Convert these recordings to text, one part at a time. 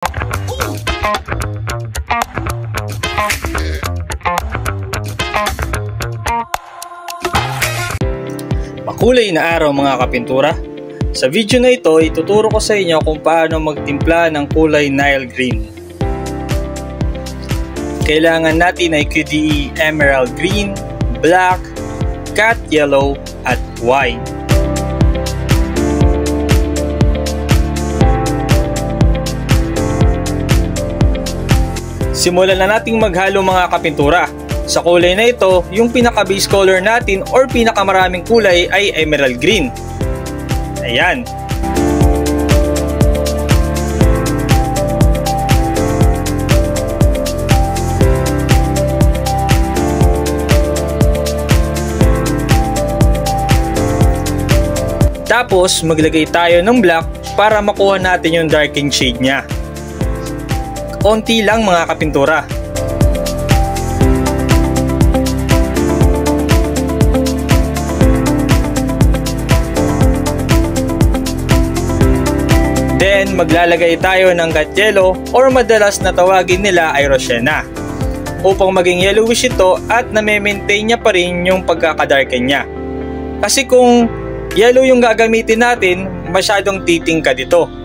Makulay na araw mga kapintura. Sa video na ito, ituturo ko sa inyo kung paano magtimpla ng kulay Nile Green. Kailangan natin ay QDE Emerald Green, Black, Cat Yellow, at White. Simulan na nating maghalo mga kapintura. Sa kulay na ito, yung pinaka-base color natin or pinakamaraming kulay ay Emerald Green. Ayan. Tapos, maglagay tayo ng black para makuha natin yung darkening shade niya. Konti lang mga kapintura. Then, maglalagay tayo ng cat yellow or madalas na tawagin nila ay Roshena upang maging yellowish ito at na-maintain niya pa rin yung pagkakadarken niya. Kasi kung yellow yung gagamitin natin, masyadong titingkad ito.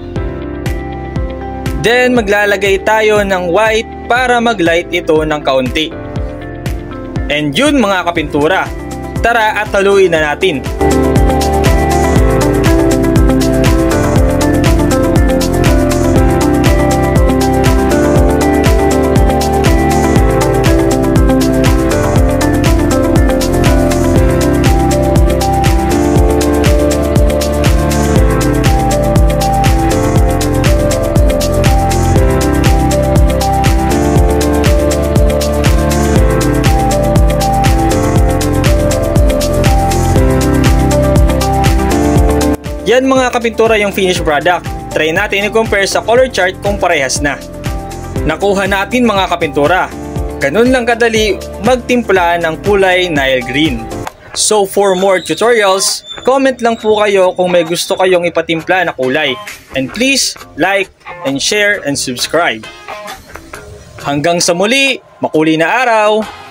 Then, maglalagay tayo ng white para mag-light ito ng kaunti. And yun mga kapintura, tara at haluin na natin. Yan mga kapintura yung finished product. Try natin i-compare sa color chart kung parehas na. Nakuha natin mga kapintura. Ganun lang kadali magtimpla ng kulay Nile Green. So for more tutorials, comment lang po kayo kung may gusto kayong ipatimpla na kulay. And please like and share and subscribe. Hanggang sa muli, makulay na araw!